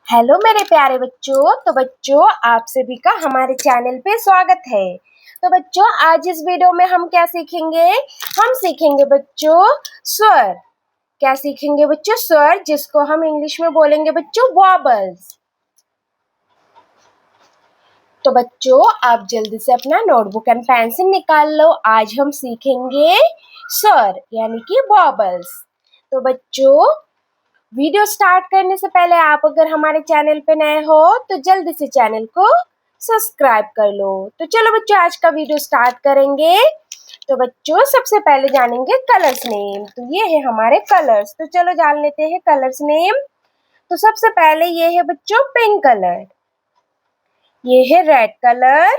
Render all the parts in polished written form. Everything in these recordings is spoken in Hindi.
हेलो मेरे प्यारे बच्चों। तो बच्चों, आप सभी का हमारे चैनल पे स्वागत है। तो बच्चों, आज इस वीडियो में हम क्या सीखेंगे? हम सीखेंगे बच्चों स्वर। क्या सीखेंगे बच्चों? स्वर, जिसको हम इंग्लिश में बोलेंगे बच्चों वॉबल्स। तो बच्चों, आप जल्दी से अपना नोटबुक एंड पेंसिल निकाल लो। आज हम सीखेंगे स्वर यानी कि वॉबल्स। तो बच्चों, वीडियो स्टार्ट करने से पहले आप अगर हमारे चैनल पे नए हो तो जल्दी से चैनल को सब्सक्राइब कर लो। तो चलो बच्चों, आज का वीडियो स्टार्ट करेंगे। तो बच्चों, सबसे पहले जानेंगे कलर्स नेम। तो ये है हमारे कलर्स। तो चलो जान लेते हैं कलर्स नेम। तो सबसे पहले ये है बच्चों पिंक कलर, ये है रेड कलर,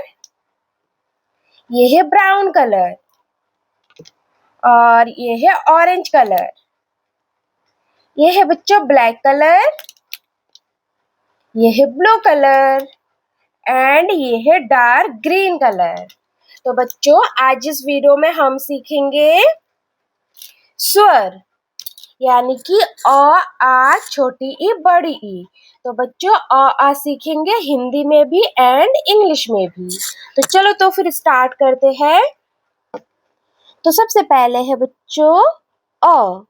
ये है ब्राउन कलर, और ये है ऑरेंज कलर, ये है बच्चों ब्लैक कलर, ये है ब्लू कलर, एंड ये है डार्क ग्रीन कलर। तो बच्चों, आज इस वीडियो में हम सीखेंगे स्वर यानी कि अ आ छोटी ई बड़ी ई। तो बच्चों, अ आ सीखेंगे हिंदी में भी एंड इंग्लिश में भी। तो चलो तो फिर स्टार्ट करते हैं। तो सबसे पहले है बच्चों अ।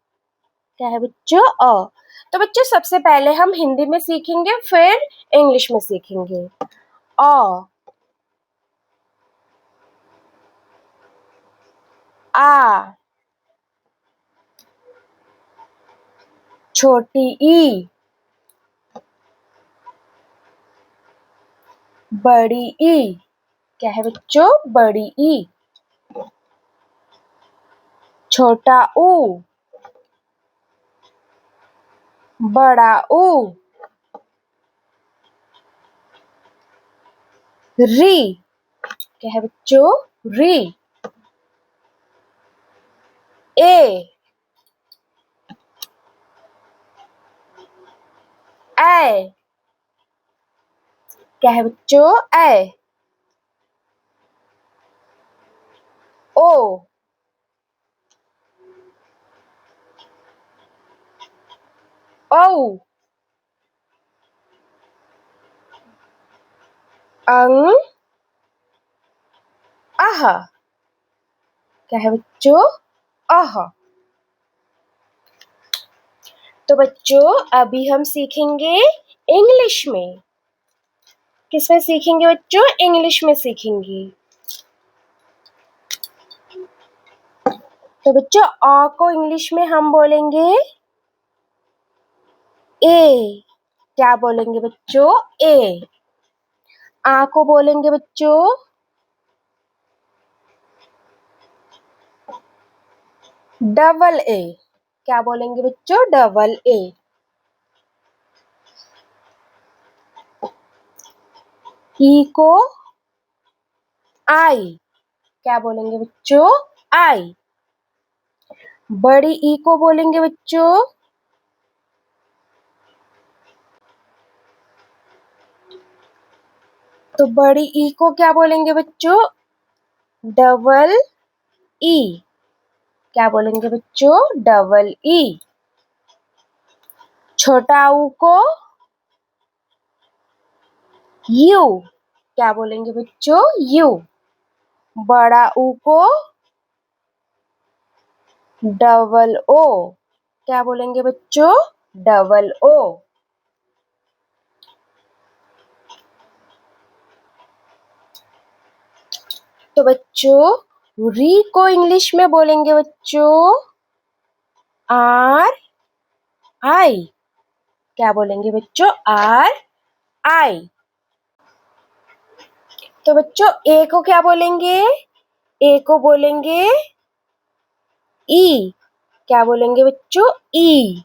क्या है बच्चों? अ। तो बच्चों, सबसे पहले हम हिंदी में सीखेंगे, फिर इंग्लिश में सीखेंगे। अ आ छोटी ई बड़ी ई। क्या है बच्चों? बड़ी ई। छोटा ऊ बड़ा ऊ। री। क्या है बच्चों? री। ए ऐ। क्या है बच्चों? ऐ। ओ औ। अंग अह। क्या है बच्चों? अह। तो बच्चों, अभी हम सीखेंगे इंग्लिश में। किसमें सीखेंगे बच्चों? इंग्लिश में सीखेंगे। तो बच्चों, अ को इंग्लिश में हम बोलेंगे ए। क्या बोलेंगे बच्चों? ए। आ को बोलेंगे बच्चों डबल ए। क्या बोलेंगे बच्चों? Double A. ई को आई। क्या बोलेंगे बच्चों? आई। बड़ी ई को बोलेंगे बच्चों तो बड़ी ई को क्या बोलेंगे बच्चों? Double E. क्या बोलेंगे बच्चों? Double E. छोटा ऊ को यू। क्या बोलेंगे बच्चों? यू। बड़ा ऊ को डबल ओ। क्या बोलेंगे बच्चों? Double O. तो बच्चों, री को इंग्लिश में बोलेंगे बच्चों आर आई। क्या बोलेंगे बच्चों? आर आई। तो बच्चों, ए को क्या बोलेंगे? ए को बोलेंगे ई। क्या बोलेंगे बच्चों? ई।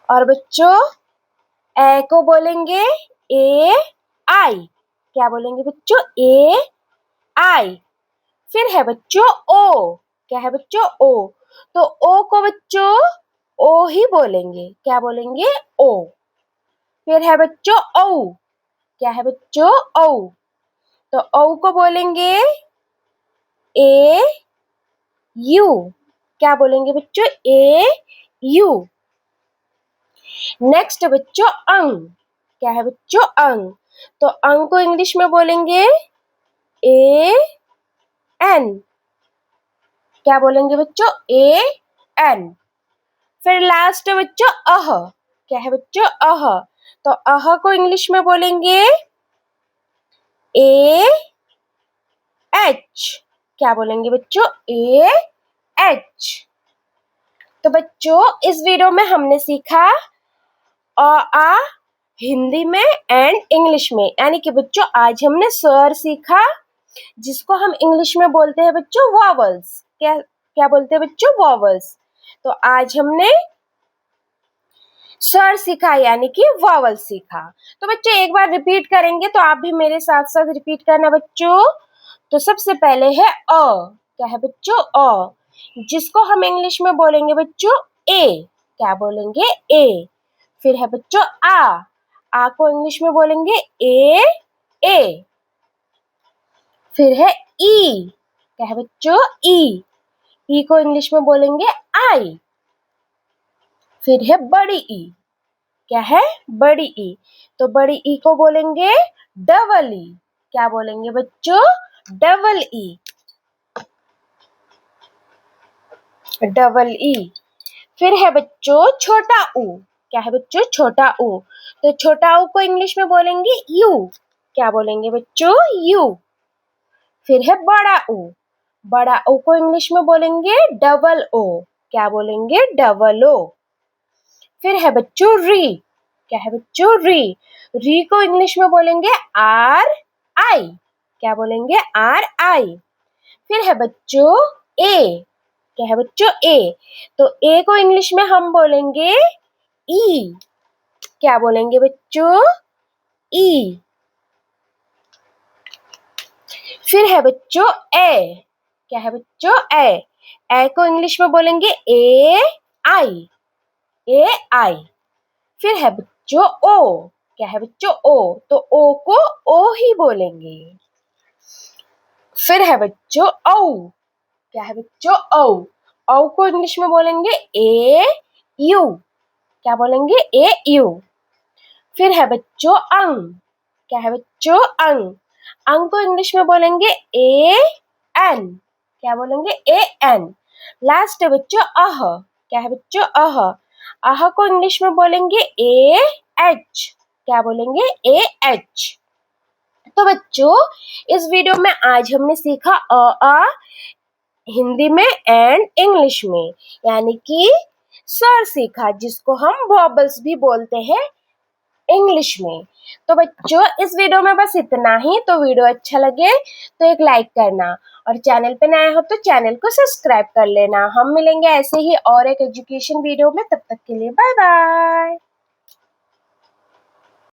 और बच्चों, ए को बोलेंगे ए आई। क्या बोलेंगे बच्चों? ए आई। फिर है बच्चों ओ। क्या है बच्चों? ओ। तो ओ को बच्चों ओ ही बोलेंगे। क्या बोलेंगे? ओ। फिर है बच्चों औ। क्या है बच्चों? औ। तो औ को बोलेंगे ए यू। क्या बोलेंगे बच्चों? ए यू। नेक्स्ट बच्चों अंग, क्या है बच्चों अंग, तो अंग को इंग्लिश में बोलेंगे ए एन, क्या बोलेंगे बच्चों ए एन। फिर लास्ट बच्चों अह, क्या है बच्चों अह, तो अह को इंग्लिश में बोलेंगे ए एच, क्या बोलेंगे बच्चों ए एच। तो बच्चों इस वीडियो में हमने सीखा आ हिंदी में एंड इंग्लिश में, यानी कि बच्चों आज हमने स्वर सीखा जिसको हम इंग्लिश में बोलते हैं बच्चों वॉवल्स, क्या क्या बोलते हैं बच्चों वॉवल्स। तो आज हमने स्वर सीखा यानी कि वॉवल सीखा। तो बच्चों एक बार रिपीट करेंगे तो आप भी मेरे साथ साथ रिपीट करना बच्चों। तो सबसे पहले है अ, क्या है बच्चों अ, जिसको हम इंग्लिश में बोलेंगे बच्चों ए, क्या बोलेंगे ए। फिर है बच्चों आ को इंग्लिश में बोलेंगे ए। फिर है ई, क्या है बच्चों ई को इंग्लिश में बोलेंगे आई। फिर है बड़ी ई, क्या है बड़ी ई, तो बड़ी ई को बोलेंगे डबल ई, क्या बोलेंगे बच्चों डबल ई, डबल ई। फिर है बच्चों छोटा ऊ, क्या है बच्चों छोटा ऊ, तो छोटा ऊ को इंग्लिश में बोलेंगे यू, क्या बोलेंगे बच्चों यू। फिर है बड़ा ओ को इंग्लिश में बोलेंगे डबल ओ, क्या बोलेंगे डबल ओ। फिर है बच्चों री, क्या है बच्चों री को इंग्लिश में बोलेंगे आर आई, क्या बोलेंगे आर आई। फिर है बच्चों ए, क्या है बच्चों ए, तो ए को इंग्लिश में हम बोलेंगे ई, क्या बोलेंगे बच्चों ई। फिर है बच्चों ए, क्या है बच्चों ए को इंग्लिश में बोलेंगे ए आई, ए आई। फिर है बच्चों ओ, क्या है बच्चों ओ, तो ओ को ओ ही बोलेंगे। फिर है बच्चों औ, क्या है बच्चों औ को इंग्लिश में बोलेंगे ए यू, क्या बोलेंगे ए यू। फिर है बच्चों अंग, क्या है बच्चों अंग को इंग्लिश में बोलेंगे ए एन, क्या बोलेंगे ए एन। लास्ट है बच्चों अह, क्या है बच्चों अह को इंग्लिश में बोलेंगे ए एच, क्या बोलेंगे ए एच। तो बच्चों इस वीडियो में आज हमने सीखा आ हिंदी में एंड इंग्लिश में, यानी कि स्वर सीखा जिसको हम वॉबल्स भी बोलते हैं इंग्लिश में। तो बच्चों इस वीडियो में बस इतना ही। तो वीडियो अच्छा लगे तो एक लाइक करना और चैनल पे नए हो तो चैनल को सब्सक्राइब कर लेना। हम मिलेंगे ऐसे ही और एक एजुकेशन वीडियो में, तब तक के लिए बाय बाय।